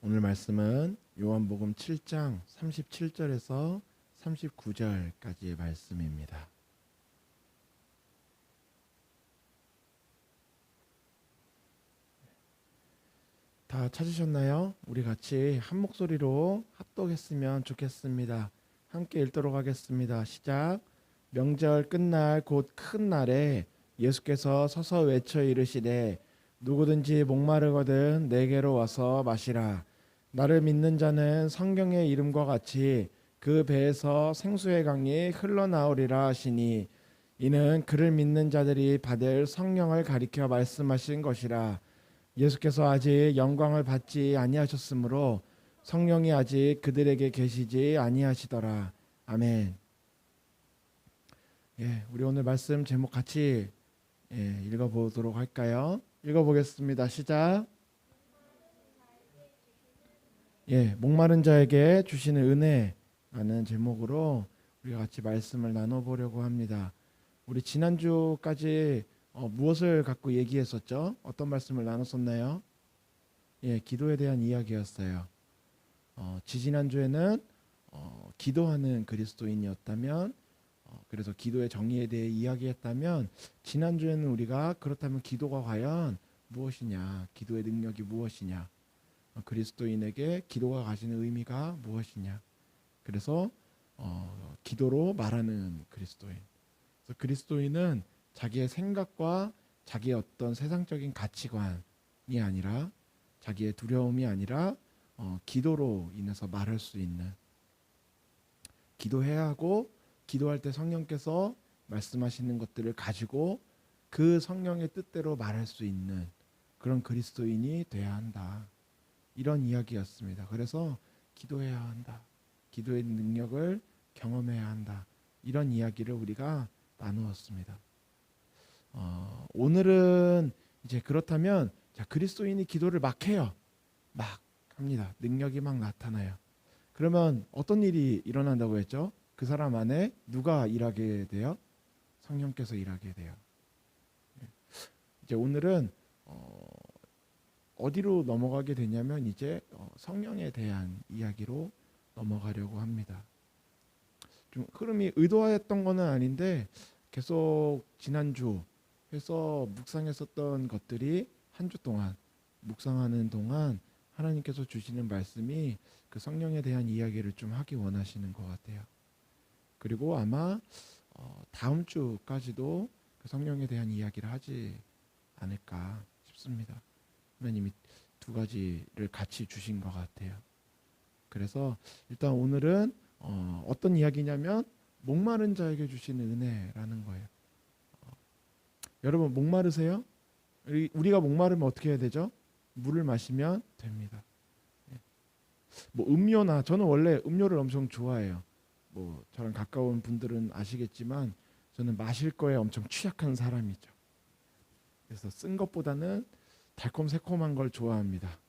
오늘 말씀은 요한복음 7장 37절에서 39절까지의 말씀입니다. 다 찾으셨나요? 우리 같이 한 목소리로 합독했으면 좋겠습니다. 함께 읽도록 하겠습니다. 시작. 명절 끝날 곧 큰 날에 예수께서 서서 외쳐 이르시되 누구든지 목마르거든 내게로 와서 마시라. 나를 믿는 자는 성경의 이름과 같이 그 배에서 생수의 강이 흘러나오리라 하시니 이는 그를 믿는 자들이 받을 성령을 가리켜 말씀하신 것이라. 예수께서 아직 영광을 받지 아니하셨으므로 성령이 아직 그들에게 계시지 아니하시더라. 아멘. 우리 오늘 말씀 제목 같이 읽어보도록 할까요? 읽어보겠습니다. 시작. 목마른 자에게 주시는 은혜라는 제목으로 우리가 같이 말씀을 나눠보려고 합니다. 우리 지난주까지 무엇을 갖고 얘기했었죠? 어떤 말씀을 나눴었나요? 기도에 대한 이야기였어요. 지지난주에는 기도하는 그리스도인이었다면, 그래서 기도의 정의에 대해 이야기했다면, 지난주에는 우리가 그렇다면 기도가 과연 무엇이냐, 기도의 능력이 무엇이냐, 그리스도인에게 기도가 가지는 의미가 무엇이냐, 그래서 기도로 말하는 그리스도인. 그래서 그리스도인은 자기의 생각과 자기의 어떤 세상적인 가치관이 아니라, 자기의 두려움이 아니라 기도로 인해서 말할 수 있는, 기도해야 하고 기도할 때 성령께서 말씀하시는 것들을 가지고 그 성령의 뜻대로 말할 수 있는 그런 그리스도인이 돼야 한다, 이런 이야기였습니다. 그래서 기도해야 한다, 기도의 능력을 경험해야 한다, 이런 이야기를 우리가 나누었습니다. 오늘은 이제 그렇다면 그리스도인이 기도를 막 해요. 막 합니다. 능력이 막 나타나요. 그러면 어떤 일이 일어난다고 했죠? 그 사람 안에 누가 일하게 돼요? 성령께서 일하게 돼요. 이제 오늘은 어디로 넘어가게 되냐면 이제 성령에 대한 이야기로 넘어가려고 합니다. 좀 흐름이 의도했던 거는 아닌데 계속 지난주 해서 묵상했었던 것들이 한 주 동안 묵상하는 동안 하나님께서 주시는 말씀이 그 성령에 대한 이야기를 좀 하기 원하시는 것 같아요. 그리고 아마 다음 주까지도 그 성령에 대한 이야기를 하지 않을까 싶습니다. 하나님이 두 가지를 같이 주신 것 같아요. 그래서 일단 오늘은 어떤 이야기냐면 목마른 자에게 주시는 은혜라는 거예요. 여러분 목마르세요? 우리가 목마르면 어떻게 해야 되죠? 물을 마시면 됩니다. 뭐 음료나, 저는 원래 음료를 엄청 좋아해요. 뭐 저랑 가까운 분들은 아시겠지만 저는 마실 거에 엄청 취약한 사람이죠. 그래서 쓴 것보다는 달콤 새콤한 걸 좋아합니다.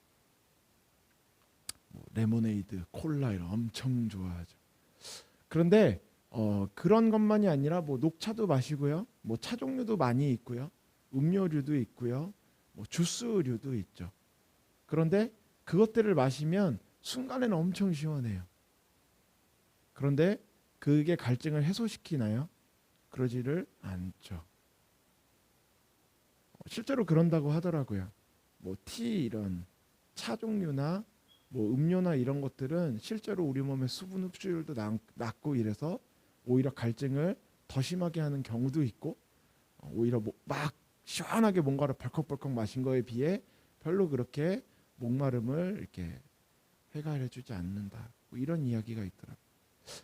뭐 레모네이드, 콜라 이런 엄청 좋아하죠. 그런데 그런 것만이 아니라 뭐 녹차도 마시고요, 뭐 차 종류도 많이 있고요, 음료류도 있고요, 뭐 주스류도 있죠. 그런데 그것들을 마시면 순간에는 엄청 시원해요. 그런데 그게 갈증을 해소시키나요? 그러지를 않죠. 실제로 그런다고 하더라고요. 뭐 티, 이런 차 종류나 뭐 음료나 이런 것들은 실제로 우리 몸의 수분 흡수율도 낮고 이래서 오히려 갈증을 더 심하게 하는 경우도 있고, 오히려 막 시원하게 뭔가를 벌컥벌컥 마신 거에 비해 별로 그렇게 목마름을 이렇게 해결해주지 않는다, 뭐 이런 이야기가 있더라고요.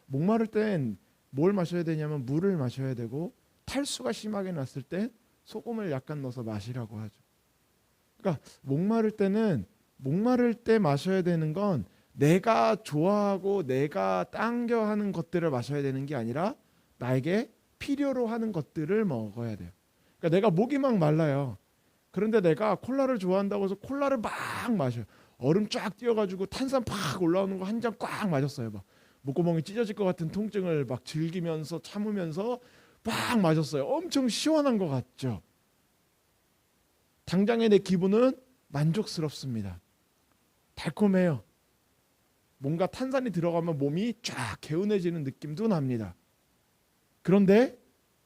목마를 땐 뭘 마셔야 되냐면 물을 마셔야 되고, 탈수가 심하게 났을 땐 소금을 약간 넣어서 마시라고 하죠. 그러니까 목마를 때 마셔야 되는 건 내가 좋아하고 내가 당겨 하는 것들을 마셔야 되는 게 아니라 나에게 필요로 하는 것들을 먹어야 돼요. 그러니까 내가 목이 막 말라요. 그런데 내가 콜라를 좋아한다고 해서 콜라를 막 마셔요. 얼음 쫙 띄어가지고 탄산 팍 올라오는 거 한 잔 꽉 마셨어요. 막 목구멍이 찢어질 것 같은 통증을 막 즐기면서 참으면서 막 마셨어요. 엄청 시원한 것 같죠. 당장의 내 기분은 만족스럽습니다. 달콤해요. 뭔가 탄산이 들어가면 몸이 쫙 개운해지는 느낌도 납니다. 그런데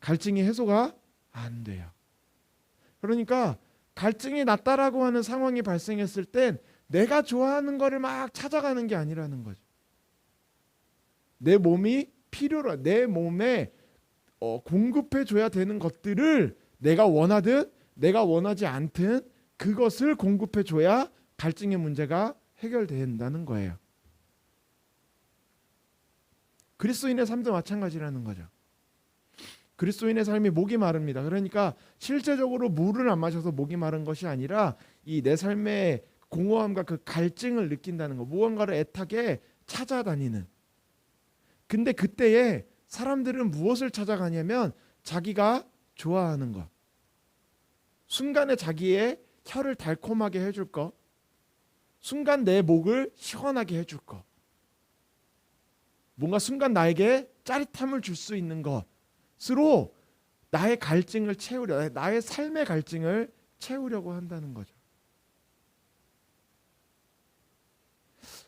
갈증이 해소가 안 돼요. 그러니까 갈증이 났다라고 하는 상황이 발생했을 땐 내가 좋아하는 거를 막 찾아가는 게 아니라는 거죠. 내 몸이 필요로, 내 몸에 공급해 줘야 되는 것들을 내가 원하든 내가 원하지 않든 그것을 공급해 줘야 갈증의 문제가 해결된다는 거예요. 그리스도인의 삶도 마찬가지라는 거죠. 그리스도인의 삶이 목이 마릅니다. 그러니까 실제적으로 물을 안 마셔서 목이 마른 것이 아니라 이 내 삶의 공허함과 그 갈증을 느낀다는 거, 무언가를 애타게 찾아다니는. 근데 그때에 사람들은 무엇을 찾아가냐면 자기가 좋아하는 것, 순간에 자기의 혀를 달콤하게 해줄 것, 순간 내 목을 시원하게 해줄 것, 뭔가 순간 나에게 짜릿함을 줄 수 있는 것으로 나의 갈증을 채우려, 나의 삶의 갈증을 채우려고 한다는 거죠.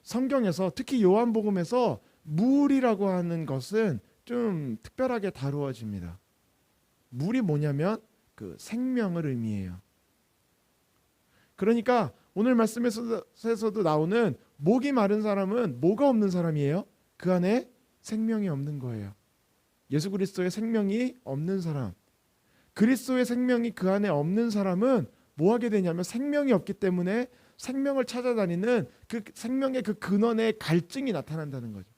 성경에서 특히 요한복음에서 물이라고 하는 것은 좀 특별하게 다루어집니다. 물이 뭐냐면 그 생명을 의미해요. 그러니까 오늘 말씀에서도 나오는 목이 마른 사람은 뭐가 없는 사람이에요? 그 안에 생명이 없는 거예요. 예수 그리스도의 생명이 없는 사람, 그리스도의 생명이 그 안에 없는 사람은 뭐 하게 되냐면 생명이 없기 때문에 생명을 찾아다니는 그 생명의 그 근원의 갈증이 나타난다는 거죠.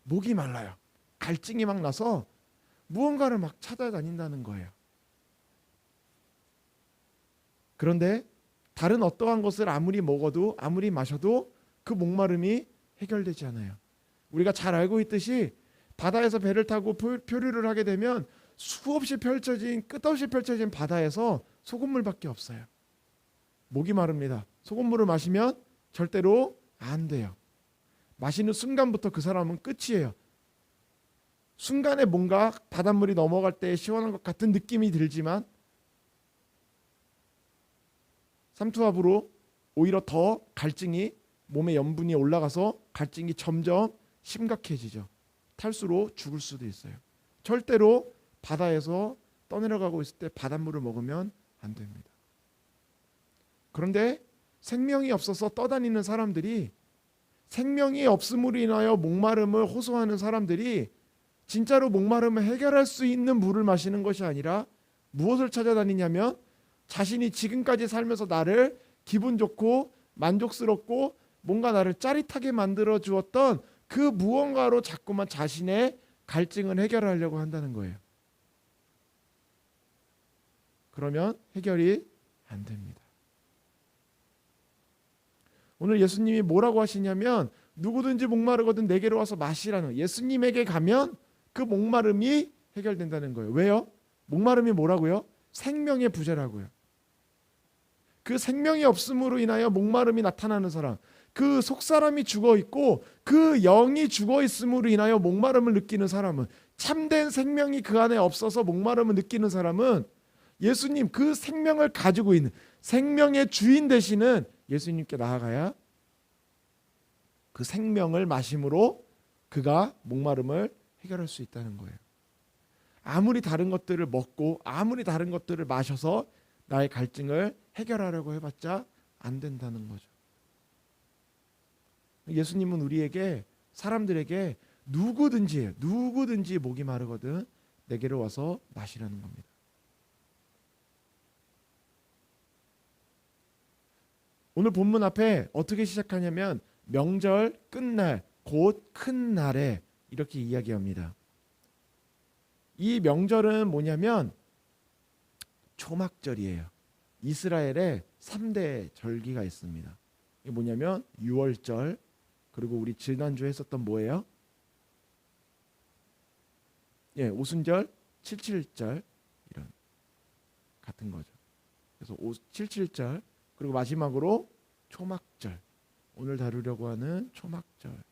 목이 말라요. 갈증이 막 나서 무언가를 막 찾아다닌다는 거예요. 그런데 다른 어떠한 것을 아무리 먹어도 아무리 마셔도 그 목마름이 해결되지 않아요. 우리가 잘 알고 있듯이 바다에서 배를 타고 표류를 하게 되면 수없이 펼쳐진, 끝없이 펼쳐진 바다에서 소금물밖에 없어요. 목이 마릅니다. 소금물을 마시면 절대로 안 돼요. 마시는 순간부터 그 사람은 끝이에요. 순간에 뭔가 바닷물이 넘어갈 때 시원한 것 같은 느낌이 들지만 삼투압으로 오히려 더 갈증이 몸에 염분이 올라가서 갈증이 점점 심각해지죠. 탈수로 죽을 수도 있어요. 절대로 바다에서 떠내려가고 있을 때 바닷물을 먹으면 안 됩니다. 그런데 생명이 없어서 떠다니는 사람들이, 생명이 없음으로 인하여 목마름을 호소하는 사람들이 진짜로 목마름을 해결할 수 있는 물을 마시는 것이 아니라 무엇을 찾아다니냐면 자신이 지금까지 살면서 나를 기분 좋고 만족스럽고 뭔가 나를 짜릿하게 만들어 주었던 그 무언가로 자꾸만 자신의 갈증을 해결하려고 한다는 거예요. 그러면 해결이 안 됩니다. 오늘 예수님이 뭐라고 하시냐면 누구든지 목마르거든 내게로 와서 마시라는, 예수님에게 가면 그 목마름이 해결된다는 거예요. 왜요? 목마름이 뭐라고요? 생명의 부재라고요. 그 생명이 없음으로 인하여 목마름이 나타나는 사람, 그 속사람이 죽어 있고 그 영이 죽어 있음으로 인하여 목마름을 느끼는 사람은, 참된 생명이 그 안에 없어서 목마름을 느끼는 사람은 예수님, 그 생명을 가지고 있는 생명의 주인 되시는 예수님께 나아가야 그 생명을 마심으로 그가 목마름을 해결할 수 있다는 거예요. 아무리 다른 것들을 먹고 아무리 다른 것들을 마셔서 나의 갈증을 해결하려고 해봤자 안 된다는 거죠. 예수님은 우리에게, 사람들에게 누구든지 목이 마르거든 내게로 와서 마시라는 겁니다. 오늘 본문 앞에 어떻게 시작하냐면 명절 끝날, 곧 큰 날에 이렇게 이야기합니다. 이 명절은 뭐냐면 초막절이에요. 이스라엘에 3대 절기가 있습니다. 이게 뭐냐면 유월절, 그리고 우리 지난주에 했었던 뭐예요? 오순절, 칠칠절, 이런 같은 거죠. 그래서 칠칠절, 그리고 마지막으로 초막절, 오늘 다루려고 하는 초막절입니다.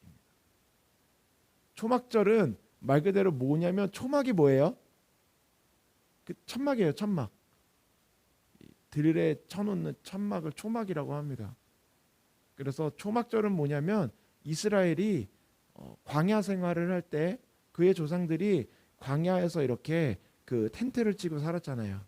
초막절은 말 그대로 뭐냐면 초막이 뭐예요? 그 천막이에요. 천막. 들에 쳐놓는 천막을 초막이라고 합니다. 그래서 초막절은 뭐냐면 이스라엘이 광야 생활을 할 때 그의 조상들이 광야에서 이렇게 그 텐트를 치고 살았잖아요.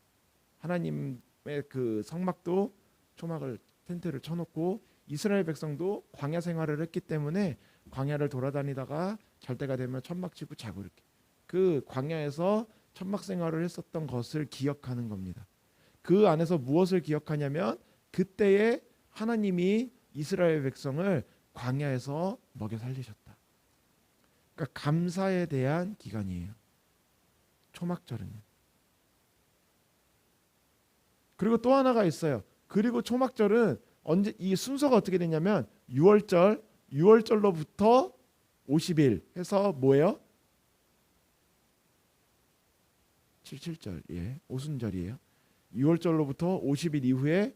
하나님의 그 성막도 초막을 텐트를 쳐놓고 이스라엘 백성도 광야 생활을 했기 때문에 광야를 돌아다니다가 잘 때가 되면 천막 치고 자고 이렇게 그 광야에서 천막 생활을 했었던 것을 기억하는 겁니다. 그 안에서 무엇을 기억하냐면 그때에 하나님이 이스라엘 백성을 광야에서 먹여 살리셨다. 그러니까 감사에 대한 기간이에요. 초막절은요. 그리고 또 하나가 있어요. 그리고 초막절은 언제 이 순서가 어떻게 되냐면 6월절로부터 50일 해서 뭐예요? 77절. 예. 오순절이에요. 6월절로부터 50일 이후에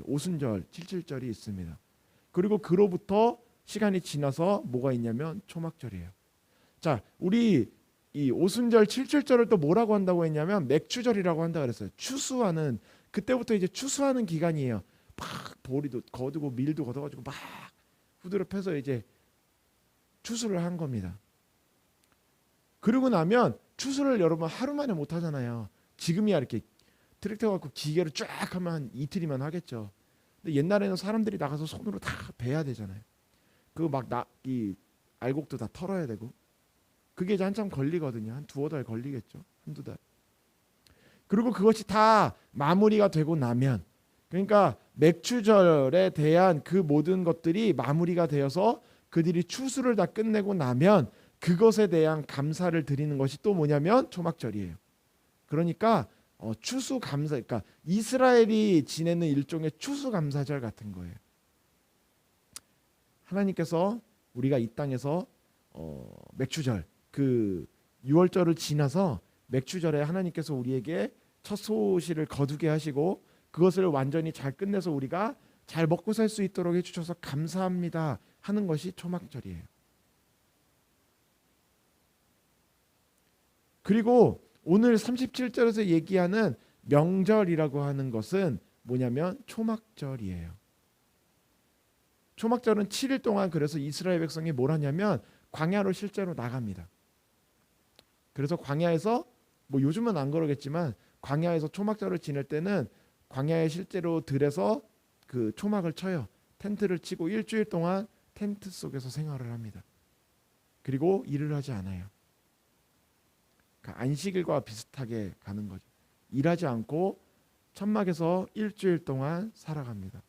오순절 77절이 있습니다. 그리고 그로부터 시간이 지나서 뭐가 있냐면 초막절이에요. 자, 우리 이 오순절 77절을 또 뭐라고 한다고 했냐면 맥추절이라고 한다 그랬어요. 추수하는 그때부터 이제 추수하는 기간이에요. 막 보리도 거두고 밀도 걷어가지고 막 후드를 펴서 이제 추수를 한 겁니다. 그러고 나면 추수를 여러분 하루 만에 못 하잖아요. 지금이야 이렇게 트랙터 갖고 기계로 쫙 하면 한 이틀이면 하겠죠. 근데 옛날에는 사람들이 나가서 손으로 다 베야 되잖아요. 그 막 이 알곡도 다 털어야 되고 그게 이제 한참 걸리거든요. 한 두어 달 걸리겠죠. 한두 달. 그리고 그것이 다 마무리가 되고 나면 그러니까 맥추절에 대한 그 모든 것들이 마무리가 되어서 그들이 추수를 다 끝내고 나면 그것에 대한 감사를 드리는 것이 또 뭐냐면 초막절이에요. 그러니까 추수 감사, 그러니까 이스라엘이 지내는 일종의 추수 감사절 같은 거예요. 하나님께서 우리가 이 땅에서 맥추절 그 6월절을 지나서 맥추절에 하나님께서 우리에게 첫 소식을 거두게 하시고 그것을 완전히 잘 끝내서 우리가 잘 먹고 살 수 있도록 해주셔서 감사합니다 하는 것이 초막절이에요. 그리고 오늘 37절에서 얘기하는 명절이라고 하는 것은 뭐냐면 초막절이에요. 초막절은 7일 동안 그래서 이스라엘 백성이 뭘 하냐면 광야로 실제로 나갑니다. 그래서 광야에서 뭐 요즘은 안 그러겠지만 광야에서 초막절을 지낼 때는 광야에 실제로 들에서 그 초막을 쳐요. 텐트를 치고 일주일 동안 텐트 속에서 생활을 합니다. 그리고 일을 하지 않아요. 그러니까 안식일과 비슷하게 가는 거죠. 일하지 않고 천막에서 일주일 동안 살아갑니다.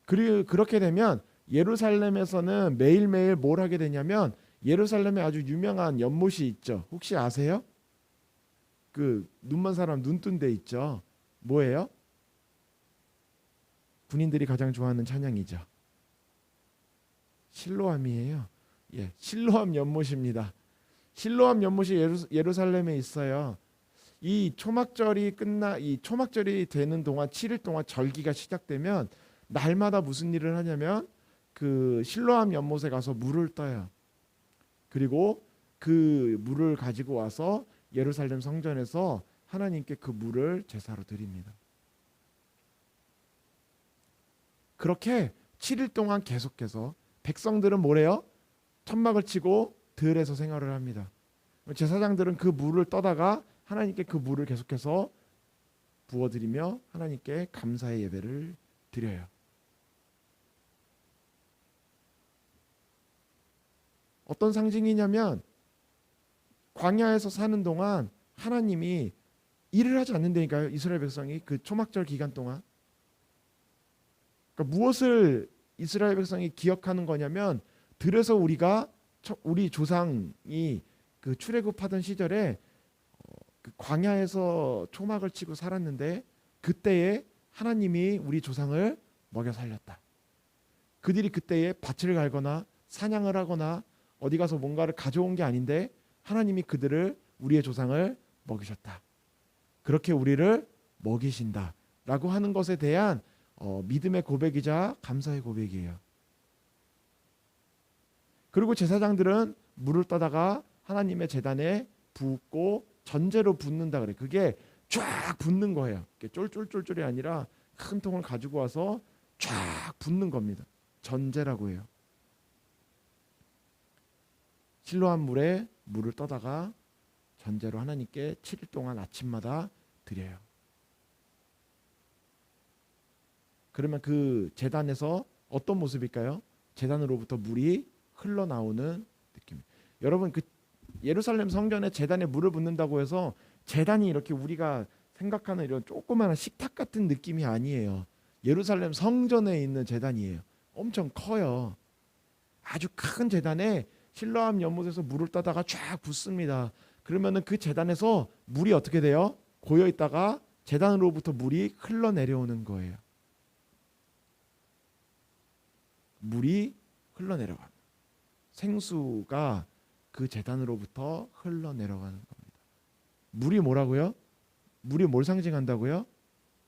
그리고 그렇게 되면 예루살렘에서는 매일매일 뭘 하게 되냐면 예루살렘에 아주 유명한 연못이 있죠. 혹시 아세요? 그 눈먼 사람 눈 뜬 데 있죠. 뭐예요? 군인들이 가장 좋아하는 찬양이죠. 실로암이에요. 예, 실로암 연못입니다. 실로암 연못이 예루살렘에 있어요. 이 초막절이 되는 동안 7일 동안 절기가 시작되면 날마다 무슨 일을 하냐면 그 실로암 연못에 가서 물을 떠요. 그리고 그 물을 가지고 와서 예루살렘 성전에서 하나님께 그 물을 제사로 드립니다. 그렇게 7일 동안 계속해서 백성들은 뭐래요? 천막을 치고 들에서 생활을 합니다. 제사장들은 그 물을 떠다가 하나님께 그 물을 계속해서 부어드리며 하나님께 감사의 예배를 드려요. 어떤 상징이냐면 광야에서 사는 동안 하나님이 일을 하지 않는다니까요. 이스라엘 백성이 그 초막절 기간 동안. 그러니까 무엇을 이스라엘 백성이 기억하는 거냐면 들에서 우리 조상이 그 출애굽하던 시절에 그 광야에서 초막을 치고 살았는데 그때에 하나님이 우리 조상을 먹여 살렸다. 그들이 그때에 밭을 갈거나 사냥을 하거나 어디 가서 뭔가를 가져온 게 아닌데 하나님이 우리의 조상을 먹이셨다. 그렇게 우리를 먹이신다 라고 하는 것에 대한 믿음의 고백이자 감사의 고백이에요. 그리고 제사장들은 물을 떠다가 하나님의 제단에 붓고 전제로 붓는다 그래. 그게 쫙 붓는 거예요. 쫄쫄쫄쫄이 아니라 큰 통을 가지고 와서 쫙 붓는 겁니다. 전제라고 해요. 실로암 물에 물을 떠다가 전제로 하나님께 7일 동안 아침마다 드려요. 그러면 그 제단에서 어떤 모습일까요? 제단으로부터 물이 흘러나오는 느낌. 여러분, 그 예루살렘 성전에 제단에 물을 붓는다고 해서 제단이 이렇게 우리가 생각하는 이런 조그마한 식탁 같은 느낌이 아니에요. 예루살렘 성전에 있는 제단이에요. 엄청 커요. 아주 큰 제단에 실로암 연못에서 물을 떠다가 쫙 붓습니다. 그러면은 그 제단에서 물이 어떻게 돼요? 고여 있다가 제단으로부터 물이 흘러내려오는 거예요. 물이 흘러내려갑니다. 생수가 그 제단으로부터 흘러내려가는 겁니다. 물이 뭐라고요? 물이 뭘 상징한다고요?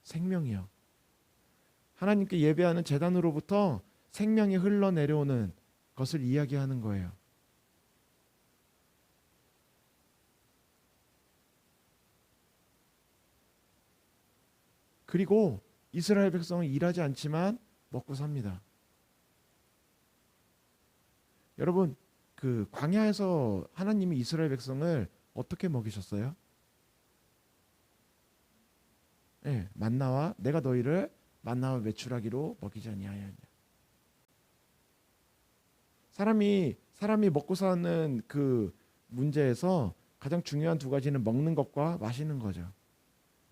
생명이요. 하나님께 예배하는 제단으로부터 생명이 흘러내려오는 것을 이야기하는 거예요. 그리고 이스라엘 백성은 일하지 않지만 먹고 삽니다. 여러분, 그 광야에서 하나님이 이스라엘 백성을 어떻게 먹이셨어요? 네, 만나와 내가 너희를 만나와 메추라기로 먹이지 아니하였냐. 사람이 먹고 사는 그 문제에서 가장 중요한 두 가지는 먹는 것과 마시는 거죠.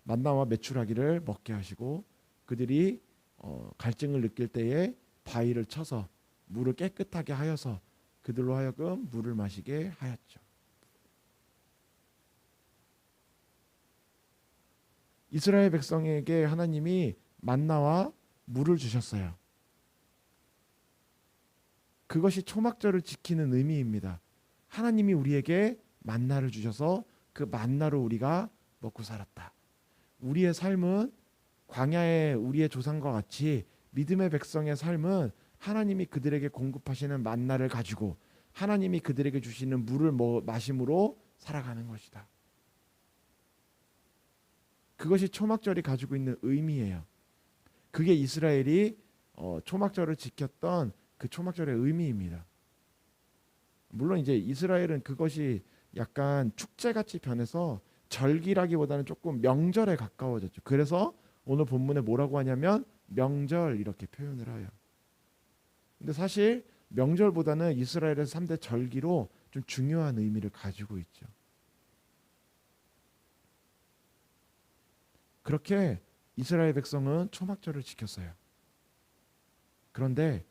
만나와 메추라기를 먹게 하시고 그들이 갈증을 느낄 때에 바위를 쳐서 물을 깨끗하게 하여서 그들로 하여금 물을 마시게 하였죠. 이스라엘 백성에게 하나님이 만나와 물을 주셨어요. 그것이 초막절을 지키는 의미입니다. 하나님이 우리에게 만나를 주셔서 그 만나로 우리가 먹고 살았다. 우리의 삶은 광야의 우리의 조상과 같이 믿음의 백성의 삶은 하나님이 그들에게 공급하시는 만나를 가지고 하나님이 그들에게 주시는 물을 마심으로 살아가는 것이다. 그것이 초막절이 가지고 있는 의미예요. 그게 이스라엘이 초막절을 지켰던 그 초막절의 의미입니다. 물론 이제 이스라엘은 그것이 약간 축제같이 변해서 절기라기보다는 조금 명절에 가까워졌죠. 그래서 오늘 본문에 뭐라고 하냐면 명절 이렇게 표현을 해요. 근데 사실 명절보다는 이스라엘의 3대 절기로 좀 중요한 의미를 가지고 있죠. 그렇게 이스라엘 백성은 초막절을 지켰어요. 그런데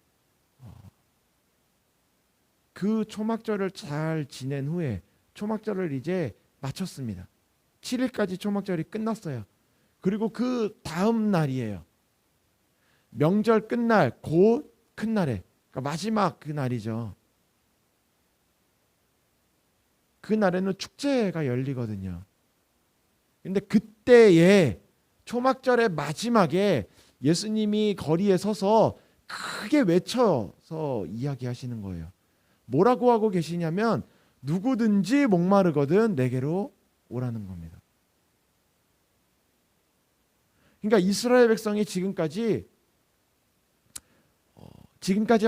그 초막절을 잘 지낸 후에 초막절을 이제 마쳤습니다. 7일까지 초막절이 끝났어요. 그리고 그 다음 날이에요. 명절 끝날 곧 큰 날에, 그러니까 마지막 그 날이죠. 그 날에는 축제가 열리거든요. 근데 그때에 초막절의 마지막에 예수님이 거리에 서서 크게 외쳐서 이야기하시는 거예요. 뭐라고 하고 계시냐면 누구든지 목마르거든 내게로 오라는 겁니다. 그러니까 이스라엘 백성이 지금까지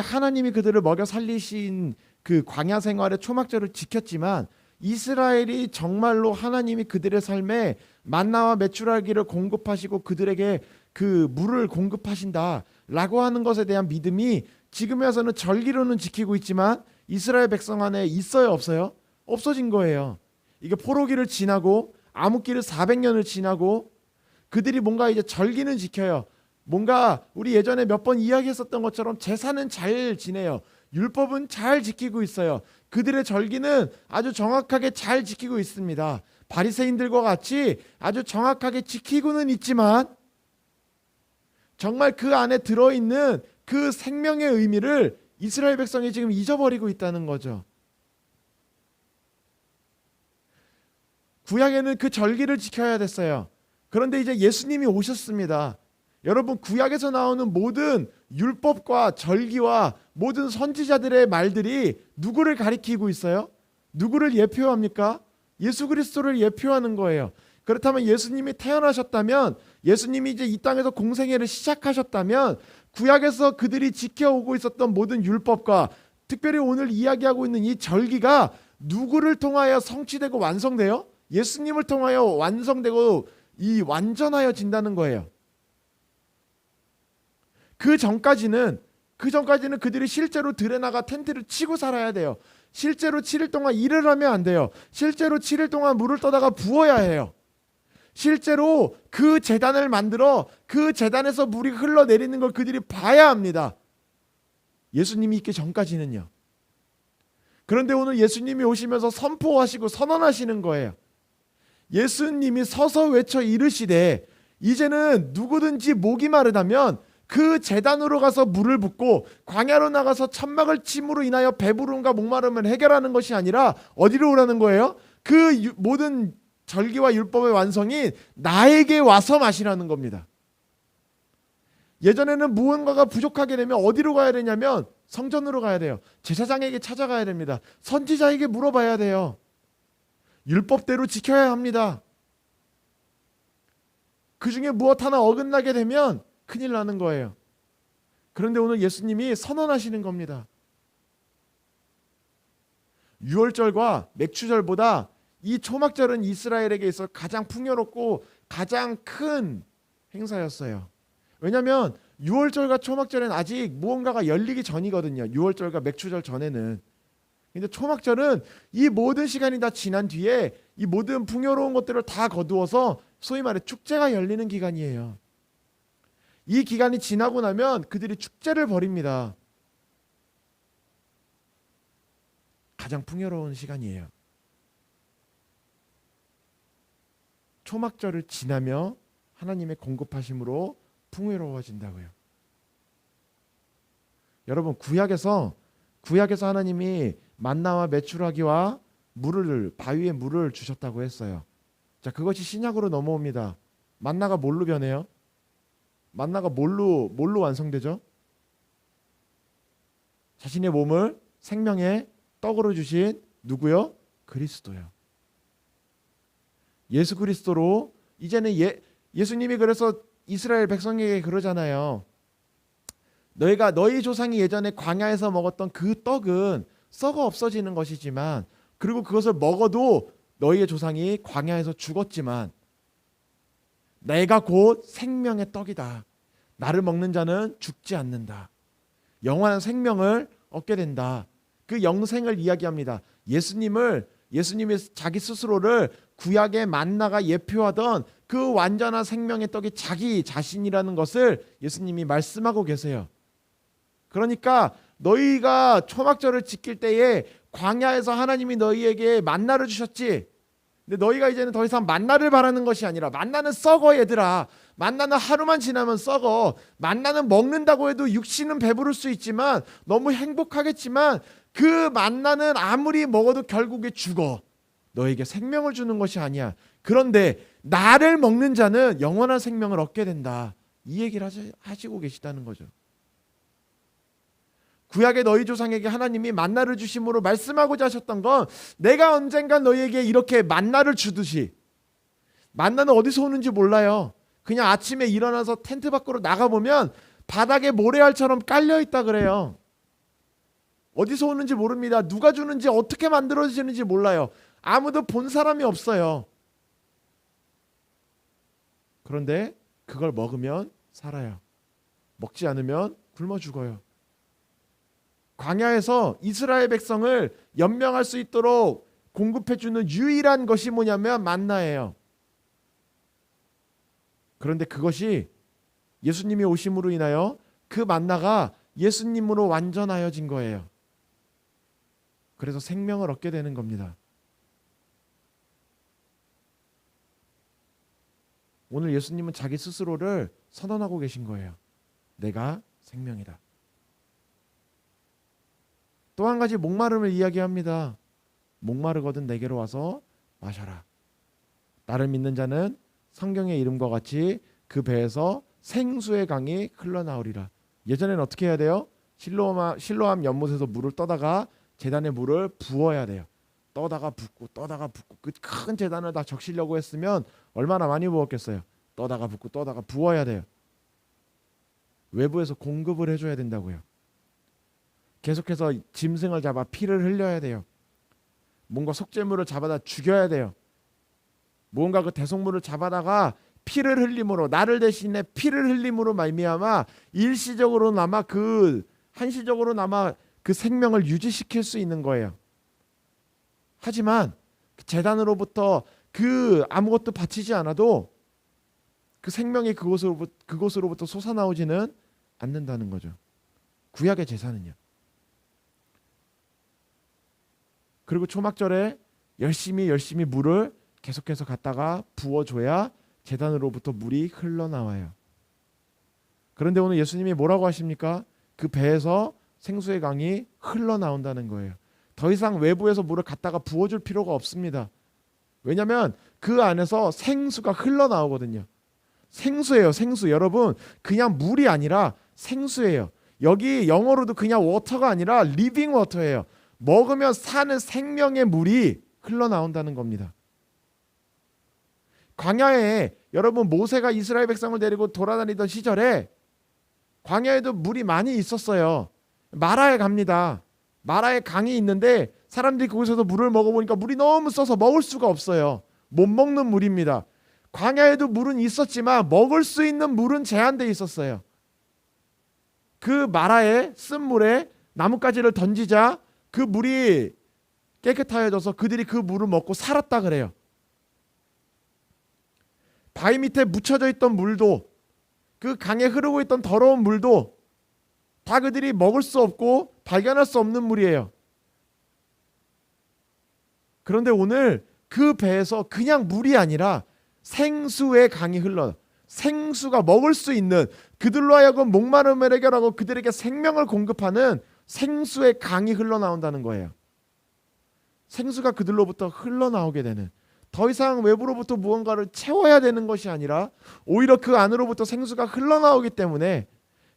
하나님이 그들을 먹여 살리신 그 광야 생활의 초막절을 지켰지만 이스라엘이 정말로 하나님이 그들의 삶에 만나와 메추라기를 공급하시고 그들에게 그 물을 공급하신다라고 하는 것에 대한 믿음이 지금에 와서는 절기로는 지키고 있지만 이스라엘 백성 안에 있어요, 없어요? 없어진 거예요. 이게 포로기를 지나고 암흑기를 400년을 지나고 그들이 뭔가 이제 절기는 지켜요. 뭔가 우리 예전에 몇 번 이야기했었던 것처럼 제사는 잘 지내요. 율법은 잘 지키고 있어요. 그들의 절기는 아주 정확하게 잘 지키고 있습니다. 바리새인들과 같이 아주 정확하게 지키고는 있지만 정말 그 안에 들어있는 그 생명의 의미를 이스라엘 백성이 지금 잊어버리고 있다는 거죠. 구약에는 그 절기를 지켜야 됐어요. 그런데 이제 예수님이 오셨습니다. 여러분, 구약에서 나오는 모든 율법과 절기와 모든 선지자들의 말들이 누구를 가리키고 있어요? 누구를 예표합니까? 예수 그리스도를 예표하는 거예요. 그렇다면 예수님이 태어나셨다면, 예수님이 이제 이 땅에서 공생애를 시작하셨다면, 구약에서 그들이 지켜오고 있었던 모든 율법과 특별히 오늘 이야기하고 있는 이 절기가 누구를 통하여 성취되고 완성돼요? 예수님을 통하여 완성되고 이 완전하여진다는 거예요. 그 전까지는 그들이 실제로 들에 나가 텐트를 치고 살아야 돼요. 실제로 7일 동안 일을 하면 안 돼요. 실제로 7일 동안 물을 떠다가 부어야 해요. 실제로 그 제단을 만들어 그 제단에서 물이 흘러내리는 걸 그들이 봐야 합니다. 예수님이 있기 전까지는요. 그런데 오늘 예수님이 오시면서 선포하시고 선언하시는 거예요. 예수님이 서서 외쳐 이르시되 이제는 누구든지 목이 마르다면 그 제단으로 가서 물을 붓고 광야로 나가서 천막을 침으로 인하여 배부름과 목마름을 해결하는 것이 아니라 어디로 오라는 거예요? 그 모든 절기와 율법의 완성이 나에게 와서 마시라는 겁니다. 예전에는 무언가가 부족하게 되면 어디로 가야 되냐면 성전으로 가야 돼요. 제사장에게 찾아가야 됩니다. 선지자에게 물어봐야 돼요. 율법대로 지켜야 합니다. 그 중에 무엇 하나 어긋나게 되면 큰일 나는 거예요. 그런데 오늘 예수님이 선언하시는 겁니다. 유월절과 맥추절보다 이 초막절은 이스라엘에게 있어 가장 풍요롭고 가장 큰 행사였어요. 왜냐하면 유월절과 초막절은 아직 무언가가 열리기 전이거든요. 유월절과 맥추절 전에는. 근데 초막절은 이 모든 시간이 다 지난 뒤에 이 모든 풍요로운 것들을 다 거두어서 소위 말해 축제가 열리는 기간이에요. 이 기간이 지나고 나면 그들이 축제를 벌입니다. 가장 풍요로운 시간이에요. 초막절을 지나며 하나님의 공급하심으로 풍요로워진다고요. 여러분 구약에서 하나님이 만나와 메추라기와 바위에 물을 주셨다고 했어요. 자, 그것이 신약으로 넘어옵니다. 만나가 뭘로 변해요? 만나가 뭘로 완성되죠? 자신의 몸을 생명의 떡으로 주신 누구요? 그리스도요. 예수 그리스도로 이제는 예수님이 그래서 이스라엘 백성에게 그러잖아요. 너희 조상이 예전에 광야에서 먹었던 그 떡은 썩어 없어지는 것이지만 그리고 그것을 먹어도 너희의 조상이 광야에서 죽었지만 내가 곧 생명의 떡이다. 나를 먹는 자는 죽지 않는다. 영원한 생명을 얻게 된다. 그 영생을 이야기합니다. 예수님이 자기 스스로를 구약의 만나가 예표하던 그 완전한 생명의 떡이 자기 자신이라는 것을 예수님이 말씀하고 계세요. 그러니까 너희가 초막절을 지킬 때에 광야에서 하나님이 너희에게 만나를 주셨지. 근데 너희가 이제는 더 이상 만나를 바라는 것이 아니라 만나는 썩어 얘들아. 만나는 하루만 지나면 썩어. 만나는 먹는다고 해도 육신은 배부를 수 있지만 너무 행복하겠지만 그 만나는 아무리 먹어도 결국에 죽어. 너에게 생명을 주는 것이 아니야. 그런데 나를 먹는 자는 영원한 생명을 얻게 된다. 이 얘기를 하시고 계시다는 거죠. 구약의 너희 조상에게 하나님이 만나를 주심으로 말씀하고자 하셨던 건 내가 언젠간 너희에게 이렇게 만나를 주듯이. 만나는 어디서 오는지 몰라요. 그냥 아침에 일어나서 텐트 밖으로 나가보면 바닥에 모래알처럼 깔려있다 그래요. 어디서 오는지 모릅니다. 누가 주는지 어떻게 만들어지는지 몰라요. 아무도 본 사람이 없어요. 그런데 그걸 먹으면 살아요. 먹지 않으면 굶어 죽어요. 광야에서 이스라엘 백성을 연명할 수 있도록 공급해주는 유일한 것이 뭐냐면 만나예요. 그런데 그것이 예수님이 오심으로 인하여 그 만나가 예수님으로 완전하여진 거예요. 그래서 생명을 얻게 되는 겁니다. 오늘 예수님은 자기 스스로를 선언하고 계신 거예요. 내가 생명이다. 또 한 가지 목마름을 이야기합니다. 목마르거든 내게로 와서 마셔라. 나를 믿는 자는 성경의 이름과 같이 그 배에서 생수의 강이 흘러나오리라. 예전에는 어떻게 해야 돼요? 실로암 연못에서 물을 떠다가 제단에 물을 부어야 돼요. 떠다가 붓고 그 큰 제단을 다 적시려고 했으면 얼마나 많이 부었겠어요. 떠다가 붓고 떠다가 부어야 돼요. 외부에서 공급을 해줘야 된다고요. 계속해서 짐승을 잡아 피를 흘려야 돼요. 뭔가 속죄물을 잡아다 죽여야 돼요. 뭔가 그 대속물을 잡아다가 피를 흘림으로, 나를 대신에 피를 흘림으로 말미암아 일시적으로나마 한시적으로나마 그 생명을 유지시킬 수 있는 거예요. 하지만 제단으로부터 그 아무것도 바치지 않아도 그 생명이 그곳으로부터 솟아나오지는 않는다는 거죠. 구약의 제사는요. 그리고 초막절에 열심히 물을 계속해서 갖다가 부어줘야 제단으로부터 물이 흘러나와요. 그런데 오늘 예수님이 뭐라고 하십니까? 그 배에서 생수의 강이 흘러나온다는 거예요. 더 이상 외부에서 물을 갖다가 부어줄 필요가 없습니다. 왜냐하면 그 안에서 생수가 흘러나오거든요. 생수예요. 생수. 여러분, 그냥 물이 아니라 생수예요. 여기 영어로도 그냥 워터가 아니라 리빙 워터예요. 먹으면 사는 생명의 물이 흘러나온다는 겁니다. 광야에 여러분, 모세가 이스라엘 백성을 데리고 돌아다니던 시절에 광야에도 물이 많이 있었어요. 마라에 갑니다. 마라에 강이 있는데 사람들이 그곳에서 물을 먹어보니까 물이 너무 써서 먹을 수가 없어요. 못 먹는 물입니다. 광야에도 물은 있었지만 먹을 수 있는 물은 제한되어 있었어요. 그 마라에 쓴 물에 나뭇가지를 던지자 그 물이 깨끗하여져서 그들이 그 물을 먹고 살았다 그래요. 바위 밑에 묻혀져 있던 물도, 그 강에 흐르고 있던 더러운 물도 다 그들이 먹을 수 없고 발견할 수 없는 물이에요. 그런데 오늘 그 배에서 그냥 물이 아니라 생수의 강이 흘러, 생수가 먹을 수 있는, 그들로 하여금 목마름을 해결하고 그들에게 생명을 공급하는 생수의 강이 흘러나온다는 거예요. 생수가 그들로부터 흘러나오게 되는, 더 이상 외부로부터 무언가를 채워야 되는 것이 아니라 오히려 그 안으로부터 생수가 흘러나오기 때문에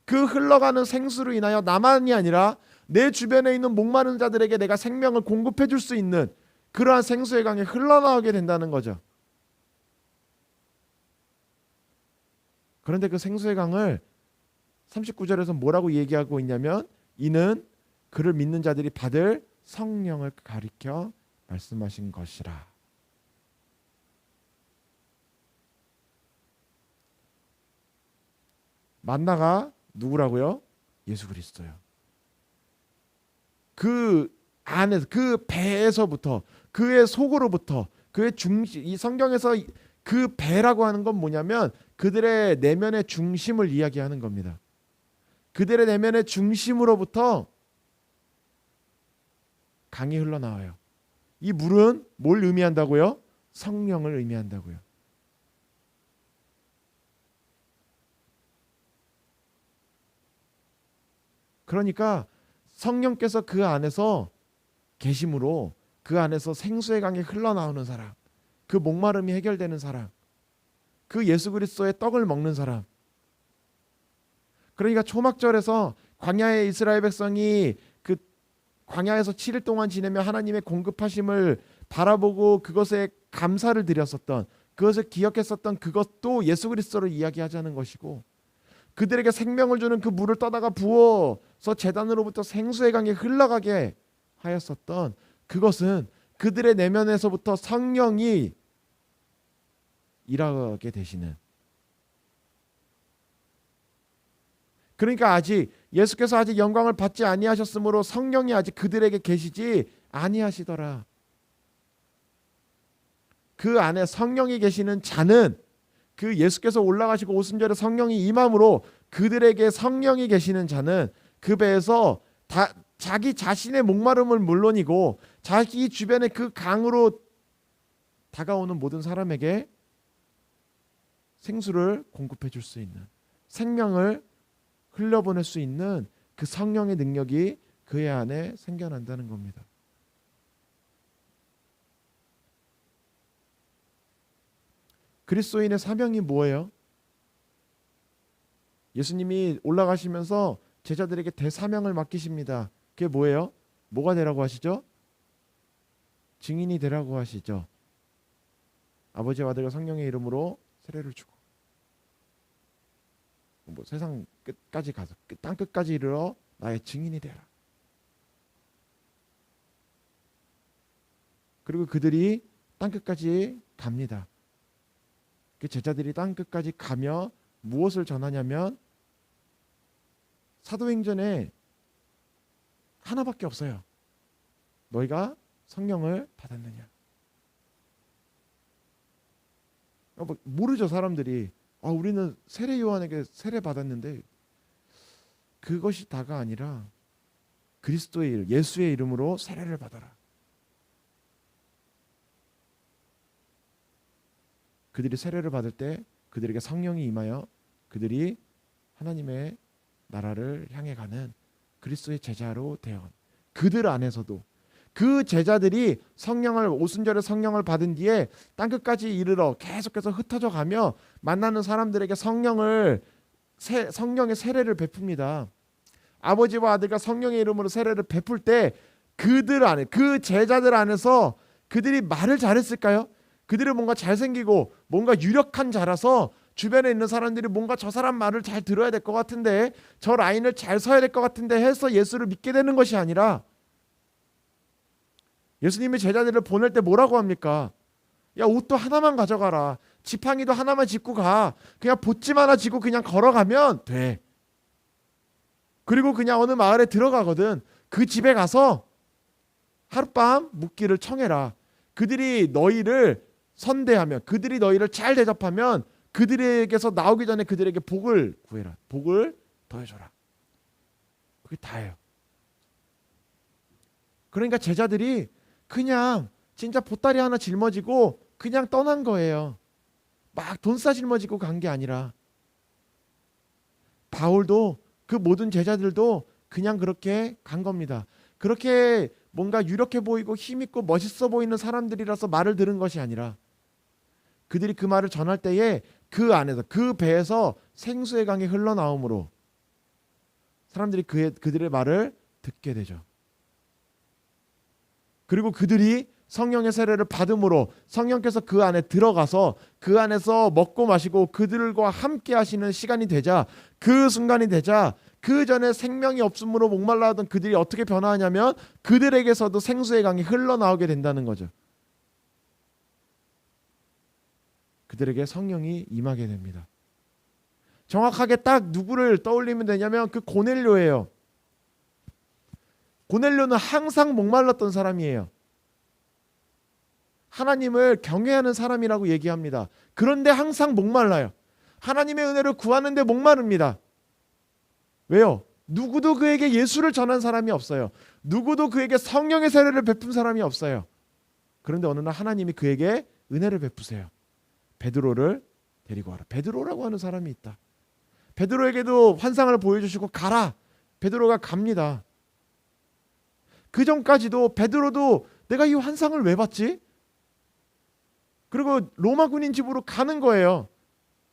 그 흘러가는 생수로 인하여 나만이 아니라 내 주변에 있는 목마른 자들에게 내가 생명을 공급해 줄 수 있는 그러한 생수의 강이 흘러나오게 된다는 거죠. 그런데 그 생수의 강을 39절에서 뭐라고 얘기하고 있냐면, 이는 그를 믿는 자들이 받을 성령을 가리켜 말씀하신 것이라. 만나가 누구라고요? 예수 그리스도요. 그 안에서, 그 배에서부터, 그의 속으로부터, 그의 중심, 이 성경에서 그 배라고 하는 건 뭐냐면 그들의 내면의 중심을 이야기하는 겁니다. 그들의 내면의 중심으로부터 강이 흘러나와요. 이 물은 뭘 의미한다고요? 성령을 의미한다고요. 그러니까 성령께서 그 안에서 계심으로 그 안에서 생수의 강이 흘러나오는 사람, 그 목마름이 해결되는 사람, 그 예수 그리스도의 떡을 먹는 사람. 그러니까 초막절에서 광야의 이스라엘 백성이 그 광야에서 7일 동안 지내며 하나님의 공급하심을 바라보고 그것에 감사를 드렸었던, 그것을 기억했었던 그것도 예수 그리스도를 이야기하자는 것이고, 그들에게 생명을 주는 그 물을 떠다가 부어서 제단으로부터 생수의 강에 흘러가게 하였었던 그것은 그들의 내면에서부터 성령이 일하게 되시는, 그러니까 아직 예수께서 아직 영광을 받지 아니하셨으므로 성령이 아직 그들에게 계시지 아니하시더라. 그 안에 성령이 계시는 자는, 그 예수께서 올라가시고 오순절에 성령이 임함으로 그들에게 성령이 계시는 자는 그 배에서 자기 자신의 목마름을 물론이고 자기 주변의 그 강으로 다가오는 모든 사람에게 생수를 공급해 줄 수 있는, 생명을 흘려보낼 수 있는 그 성령의 능력이 그의 안에 생겨난다는 겁니다. 그리스도인의 사명이 뭐예요? 예수님이 올라가시면서 제자들에게 대사명을 맡기십니다. 그게 뭐예요? 뭐가 되라고 하시죠? 증인이 되라고 하시죠. 아버지와 아들과 성령의 이름으로 세례를 주고 뭐 세상 끝까지 가서 땅 끝까지 이르러 나의 증인이 되라. 그리고 그들이 땅 끝까지 갑니다. 그 제자들이 땅 끝까지 가며 무엇을 전하냐면 사도행전에 하나밖에 없어요. 너희가 성령을 받았느냐. 모르죠 사람들이. 우리는 세례 요한에게 세례 받았는데 그것이 다가 아니라 그리스도의 이름, 예수의 이름으로 세례를 받아라. 그들이 세례를 받을 때 그들에게 성령이 임하여 그들이 하나님의 나라를 향해 가는 그리스도의 제자로 되어 그들 안에서도 그 제자들이 오순절에 성령을 받은 뒤에 땅끝까지 이르러 계속해서 흩어져 가며 만나는 사람들에게 성령의 세례를 베풉니다. 아버지와 아들과 성령의 이름으로 세례를 베풀 때 그들 안에 그 제자들 안에서 그들이 말을 잘했을까요? 그들이 뭔가 잘생기고 뭔가 유력한 자라서 주변에 있는 사람들이 뭔가 저 사람 말을 잘 들어야 될 것 같은데 저 라인을 잘 서야 될 것 같은데 해서 예수를 믿게 되는 것이 아니라 예수님이 제자들을 보낼 때 뭐라고 합니까? 야, 옷도 하나만 가져가라. 지팡이도 하나만 짚고 가. 그냥 보찜 하나 쥐고 그냥 걸어가면 돼. 그리고 그냥 어느 마을에 들어가거든. 그 집에 가서 하룻밤 묵기를 청해라. 그들이 너희를 선대하면 그들이 너희를 잘 대접하면 그들에게서 나오기 전에 그들에게 복을 구해라. 복을 더해줘라. 그게 다예요. 그러니까 제자들이 그냥 진짜 보따리 하나 짊어지고 그냥 떠난 거예요. 막 돈싸 짊어지고 간 게 아니라 바울도 그 모든 제자들도 그냥 그렇게 간 겁니다. 그렇게 뭔가 유력해 보이고 힘있고 멋있어 보이는 사람들이라서 말을 들은 것이 아니라 그들이 그 말을 전할 때에 그 안에서 그 배에서 생수의 강이 흘러나오므로 사람들이 그들의 말을 듣게 되죠. 그리고 그들이 성령의 세례를 받음으로 성령께서 그 안에 들어가서 그 안에서 먹고 마시고 그들과 함께 하시는 시간이 되자 그 순간이 되자 그 전에 생명이 없음으로 목말라 하던 그들이 어떻게 변화하냐면 그들에게서도 생수의 강이 흘러나오게 된다는 거죠. 그들에게 성령이 임하게 됩니다. 정확하게 딱 누구를 떠올리면 되냐면 그 고넬료예요. 고넬료는 항상 목말랐던 사람이에요. 하나님을 경외하는 사람이라고 얘기합니다. 그런데 항상 목말라요. 하나님의 은혜를 구하는데 목마릅니다. 왜요? 누구도 그에게 예수를 전한 사람이 없어요. 누구도 그에게 성령의 세례를 베푼 사람이 없어요. 그런데 어느 날 하나님이 그에게 은혜를 베푸세요. 베드로를 데리고 와라. 베드로라고 하는 사람이 있다. 베드로에게도 환상을 보여주시고 가라. 베드로가 갑니다. 그 전까지도 베드로도 내가 이 환상을 왜 봤지? 그리고 로마 군인 집으로 가는 거예요.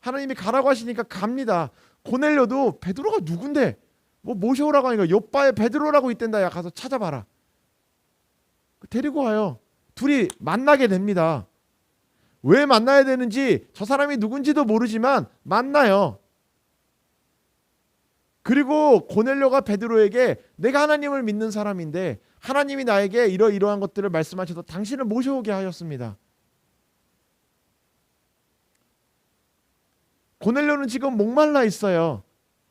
하나님이 가라고 하시니까 갑니다. 고넬료도 베드로가 누군데? 뭐 모셔오라고 하니까 요빠에 베드로라고 있댄다. 야 가서 찾아봐라. 데리고 와요. 둘이 만나게 됩니다. 왜 만나야 되는지 저 사람이 누군지도 모르지만 만나요. 그리고 고넬료가 베드로에게 내가 하나님을 믿는 사람인데 하나님이 나에게 이러이러한 것들을 말씀하셔서 당신을 모셔오게 하셨습니다. 고넬료는 지금 목말라 있어요.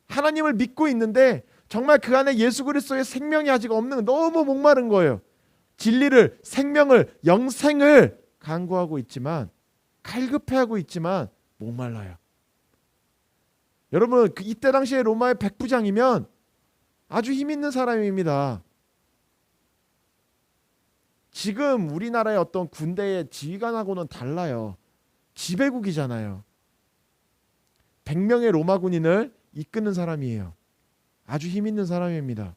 하나님을 믿고 있는데 정말 그 안에 예수 그리스도의 생명이 아직 없는 너무 목마른 거예요. 진리를, 생명을, 영생을 간구하고 있지만 갈급해하고 있지만 목말라요. 여러분 이때 당시에 로마의 백부장이면 아주 힘 있는 사람입니다. 지금 우리나라의 어떤 군대의 지휘관하고는 달라요. 지배국이잖아요. 100명의 로마 군인을 이끄는 사람이에요. 아주 힘 있는 사람입니다.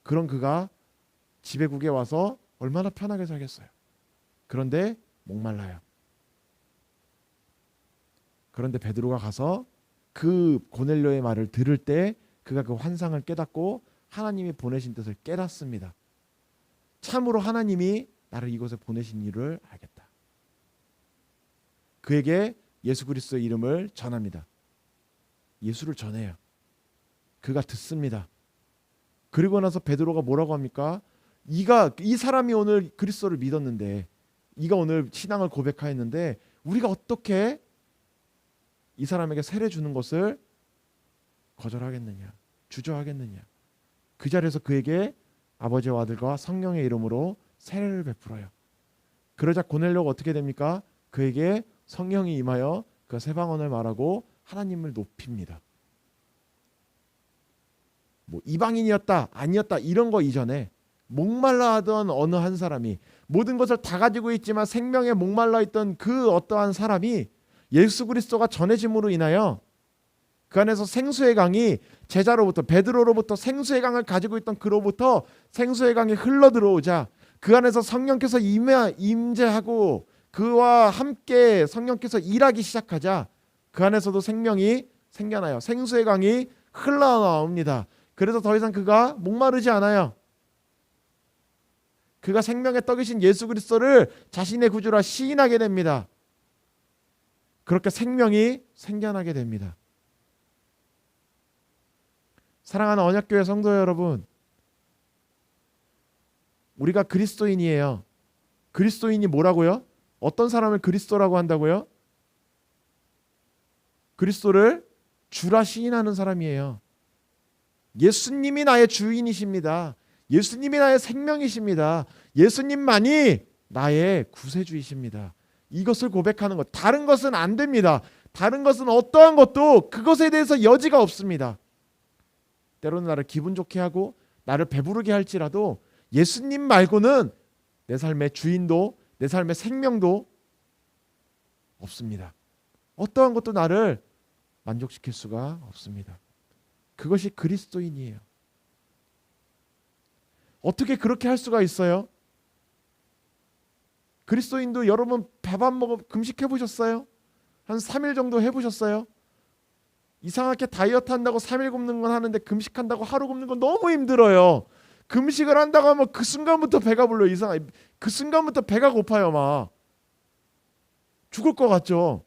그런 그가 지배국에 와서 얼마나 편하게 살겠어요. 그런데 목말라요. 그런데 베드로가 가서 그 고넬료의 말을 들을 때 그가 그 환상을 깨닫고 하나님이 보내신 뜻을 깨닫습니다. 참으로 하나님이 나를 이곳에 보내신 이유를 알겠다. 그에게 예수 그리스도의 이름을 전합니다. 예수를 전해요. 그가 듣습니다. 그리고 나서 베드로가 뭐라고 합니까? 이 사람이 오늘 그리스도를 믿었는데, 이가 오늘 신앙을 고백하였는데 우리가 어떻게 이 사람에게 세례 주는 것을 거절하겠느냐, 주저하겠느냐. 그 자리에서 그에게 아버지와 아들과 성령의 이름으로 세례를 베풀어요. 그러자 고넬료가 어떻게 됩니까? 그에게 성령이 임하여 그 새 방언을 말하고 하나님을 높입니다. 뭐 이방인이었다 아니었다 이런 거 이전에 목말라 하던 어느 한 사람이, 모든 것을 다 가지고 있지만 생명에 목말라 있던 그 어떠한 사람이 예수 그리스도가 전해짐으로 인하여 그 안에서 생수의 강이, 제자로부터 베드로로부터 생수의 강을 가지고 있던 그로부터 생수의 강이 흘러 들어오자 그 안에서 성령께서 임재하고 그와 함께 성령께서 일하기 시작하자 그 안에서도 생명이 생겨나요. 생수의 강이 흘러나옵니다. 그래서 더 이상 그가 목마르지 않아요. 그가 생명의 떡이신 예수 그리스도를 자신의 구주라 시인하게 됩니다. 그렇게 생명이 생겨나게 됩니다. 사랑하는 언약교회 성도 여러분, 우리가 그리스도인이에요. 그리스도인이 뭐라고요? 어떤 사람을 그리스도라고 한다고요? 그리스도를 주라 시인하는 사람이에요. 예수님이 나의 주인이십니다. 예수님이 나의 생명이십니다. 예수님만이 나의 구세주이십니다. 이것을 고백하는 것, 다른 것은 안 됩니다. 다른 것은 어떠한 것도 그것에 대해서 여지가 없습니다. 때로는 나를 기분 좋게 하고 나를 배부르게 할지라도 예수님 말고는 내 삶의 주인도 내 삶의 생명도 없습니다. 어떠한 것도 나를 만족시킬 수가 없습니다. 그것이 그리스도인이에요. 어떻게 그렇게 할 수가 있어요? 그리스도인도 여러분 밥 안 먹어 금식해 보셨어요? 한 3일 정도 해보셨어요? 이상하게 다이어트 한다고 3일 굶는 건 하는데 금식한다고 하루 굶는 건 너무 힘들어요. 금식을 한다고 하면 그 순간부터 배가 불러요. 이상하게 그 순간부터 배가 고파요. 막 죽을 것 같죠.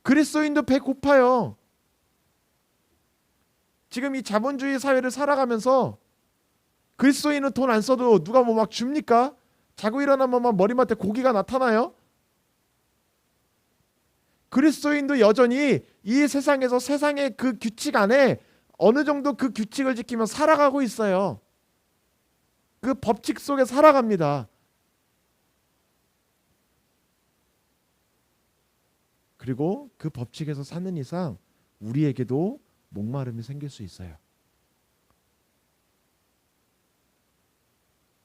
그리스도인도 배 고파요. 지금 이 자본주의 사회를 살아가면서 그리스도인은 돈 안 써도 누가 뭐 막 줍니까? 자고 일어나면 막 머리맡에 고기가 나타나요? 그리스도인도 여전히 이 세상에서 세상의 그 규칙 안에 어느 정도 그 규칙을 지키며 살아가고 있어요. 그 법칙 속에 살아갑니다. 그리고 그 법칙에서 사는 이상 우리에게도 목마름이 생길 수 있어요.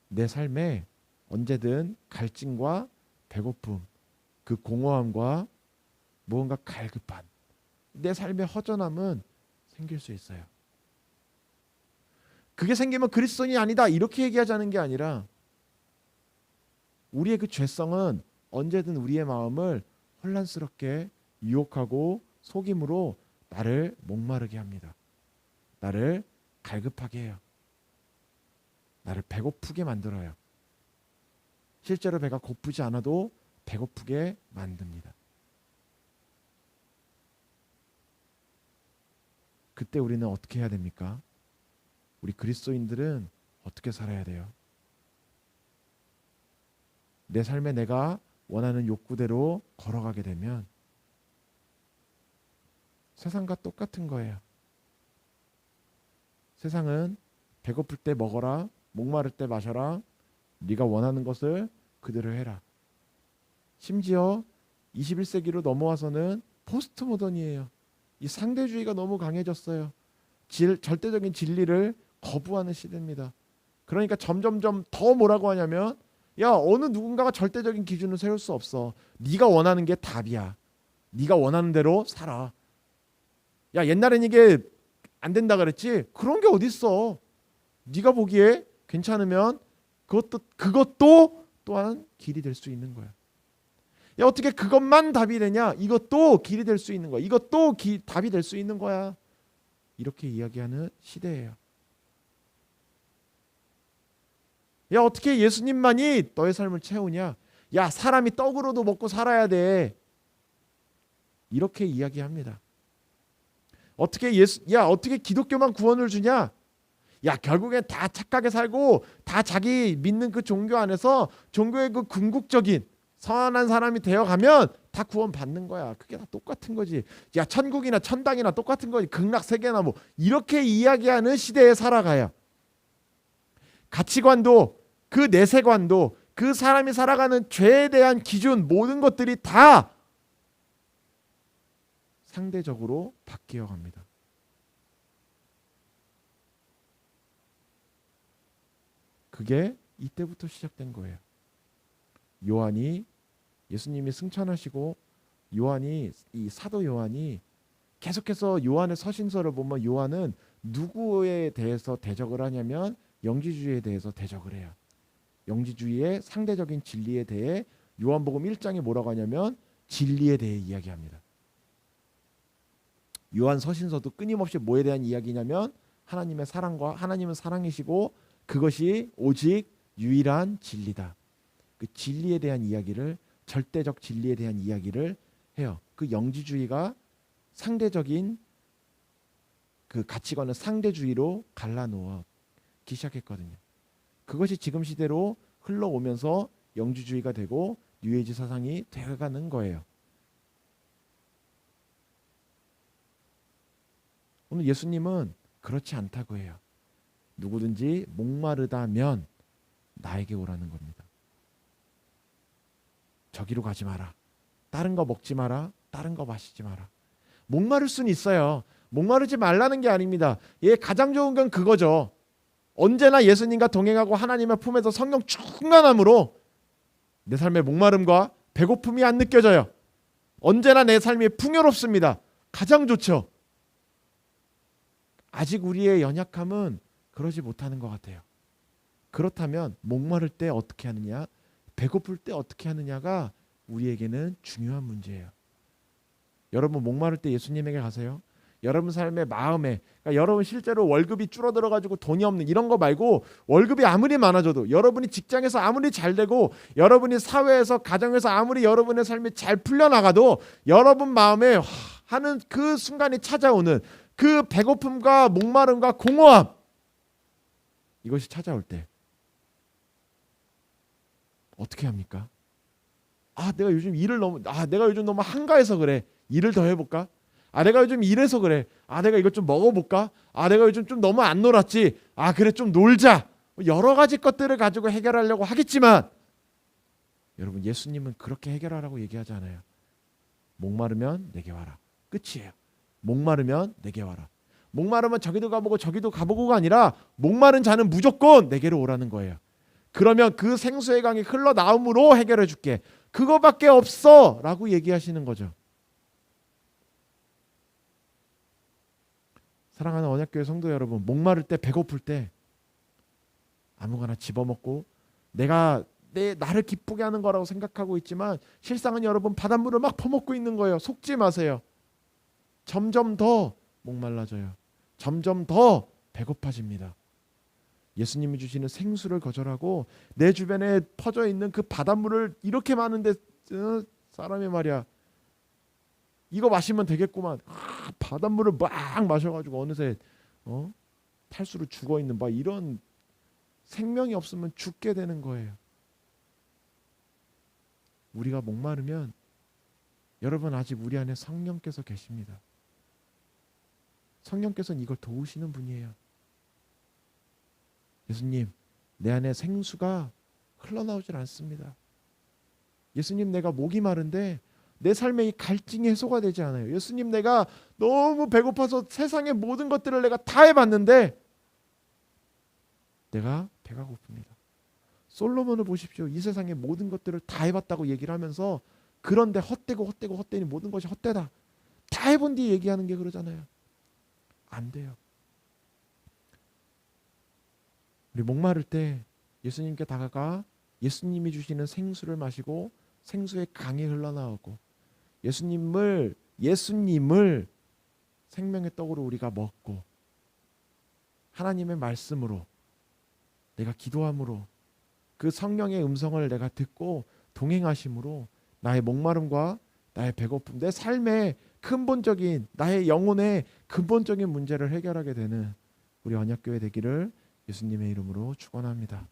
내 삶에 언제든 갈증과 배고픔, 그 공허함과 무언가 갈급한 내 삶의 허전함은 생길 수 있어요. 그게 생기면 그리스도인이 아니다 이렇게 얘기하자는 게 아니라 우리의 그 죄성은 언제든 우리의 마음을 혼란스럽게 유혹하고 속임으로 나를 목마르게 합니다. 나를 갈급하게 해요. 나를 배고프게 만들어요. 실제로 배가 고프지 않아도 배고프게 만듭니다. 그때 우리는 어떻게 해야 됩니까? 우리 그리스도인들은 어떻게 살아야 돼요? 내 삶에 내가 원하는 욕구대로 걸어가게 되면 세상과 똑같은 거예요. 세상은 배고플 때 먹어라, 목마를 때 마셔라, 네가 원하는 것을 그대로 해라. 심지어 21세기로 넘어와서는 포스트 모던이에요. 이 상대주의가 너무 강해졌어요. 절대적인 진리를 거부하는 시대입니다. 그러니까 점점점 더 뭐라고 하냐면 야, 어느 누군가가 절대적인 기준을 세울 수 없어. 네가 원하는 게 답이야. 네가 원하는 대로 살아. 야, 옛날엔 이게 안 된다 그랬지? 그런 게 어딨어. 네가 보기에 괜찮으면 그것도 또한 길이 될 수 있는 거야. 야, 어떻게 그것만 답이 되냐? 이것도 길이 될 수 있는 거야. 이것도 답이 될 수 있는 거야. 이렇게 이야기하는 시대예요. 야, 어떻게 예수님만이 너의 삶을 채우냐? 야, 사람이 떡으로도 먹고 살아야 돼. 이렇게 이야기합니다. 어떻게 기독교만 구원을 주냐? 야, 결국엔 다 착하게 살고 다 자기 믿는 그 종교 안에서 종교의 그 궁극적인 선한 사람이 되어가면 다 구원 받는 거야. 그게 다 똑같은 거지. 야, 천국이나 천당이나 똑같은 거지. 극락세계나 뭐 이렇게 이야기하는 시대에 살아가야 가치관도 그 내세관도 그 사람이 살아가는 죄에 대한 기준 모든 것들이 다 상대적으로 바뀌어 갑니다. 그게 이때부터 시작된 거예요. 요한이 예수님이 승천하시고 이 사도 요한이 계속해서 요한의 서신서를 보면 요한은 누구에 대해서 대적을 하냐면 영지주의에 대해서 대적을 해요. 영지주의의 상대적인 진리에 대해 요한복음 1장에 뭐라고 하냐면 진리에 대해 이야기합니다. 요한 서신서도 끊임없이 뭐에 대한 이야기냐면 하나님의 사랑과 하나님은 사랑이시고 그것이 오직 유일한 진리다. 그 진리에 대한 이야기를 절대적 진리에 대한 이야기를 해요. 그 영지주의가 상대적인 그 가치관을 상대주의로 갈라놓기 시작했거든요. 그것이 지금 시대로 흘러오면서 영지주의가 되고 뉴에이지 사상이 되어가는 거예요. 오늘 예수님은 그렇지 않다고 해요. 누구든지 목마르다면 나에게 오라는 겁니다. 저기로 가지 마라. 다른 거 먹지 마라. 다른 거 마시지 마라. 목마를 수는 있어요. 목마르지 말라는 게 아닙니다. 가장 좋은 건 그거죠. 언제나 예수님과 동행하고 하나님의 품에서 성령 충만함으로 내 삶의 목마름과 배고픔이 안 느껴져요. 언제나 내 삶이 풍요롭습니다. 가장 좋죠. 아직 우리의 연약함은 그러지 못하는 것 같아요. 그렇다면 목마를 때 어떻게 하느냐, 배고플 때 어떻게 하느냐가 우리에게는 중요한 문제예요. 여러분 목마를 때 예수님에게 가세요. 여러분 삶의 마음에, 그러니까 여러분 실제로 월급이 줄어들어 가지고 돈이 없는 이런 거 말고 월급이 아무리 많아져도 여러분이 직장에서 아무리 잘 되고 여러분이 사회에서 가정에서 아무리 여러분의 삶이 잘 풀려나가도 여러분 마음에 하는 그 순간이 찾아오는 그 배고픔과 목마름과 공허함, 이것이 찾아올 때 어떻게 합니까? 내가 요즘 너무 한가해서 그래. 일을 더 해볼까? 내가 요즘 일해서 그래. 내가 이것 좀 먹어볼까? 내가 요즘 좀 너무 안 놀았지. 그래 좀 놀자. 여러 가지 것들을 가지고 해결하려고 하겠지만 여러분 예수님은 그렇게 해결하라고 얘기하지 않아요. 목마르면 내게 와라. 끝이에요. 목마르면 내게 와라. 목마르면 저기도 가보고가 아니라 목마른 자는 무조건 내게로 오라는 거예요. 그러면 그 생수의 강이 흘러나옴으로 해결해 줄게. 그거밖에 없어 라고 얘기하시는 거죠. 사랑하는 언약교회 성도 여러분, 목마를 때 배고플 때 아무거나 집어먹고 내가 나를 기쁘게 하는 거라고 생각하고 있지만 실상은 여러분 바닷물을 막 퍼먹고 있는 거예요. 속지 마세요. 점점 더 목말라져요. 점점 더 배고파집니다. 예수님이 주시는 생수를 거절하고 내 주변에 퍼져 있는 그 바닷물을 이렇게 많은데 사람이 말이야 이거 마시면 되겠구만. 바닷물을 막 마셔가지고 어느새 탈수로 죽어있는 이런 생명이 없으면 죽게 되는 거예요. 우리가 목마르면 여러분 아직 우리 안에 성령께서 계십니다. 성령께서는 이걸 도우시는 분이에요. 예수님, 내 안에 생수가 흘러나오질 않습니다. 예수님, 내가 목이 마른데 내 삶의 이 갈증이 해소가 되지 않아요. 예수님, 내가 너무 배고파서 세상의 모든 것들을 내가 다 해봤는데 내가 배가 고픕니다. 솔로몬을 보십시오. 이 세상의 모든 것들을 다 해봤다고 얘기를 하면서 그런데 헛되니 모든 것이 헛되다. 다 해본 뒤 얘기하는 게 그러잖아요. 안 돼요. 우리 목마를 때 예수님께 다가가 예수님이 주시는 생수를 마시고 생수의 강이 흘러나오고 예수님을 생명의 떡으로 우리가 먹고 하나님의 말씀으로 내가 기도함으로 그 성령의 음성을 내가 듣고 동행하심으로 나의 목마름과 나의 배고픔, 내 삶의 근본적인 나의 영혼의 근본적인 문제를 해결하게 되는 우리 언약교회 되기를 예수님의 이름으로 축원합니다.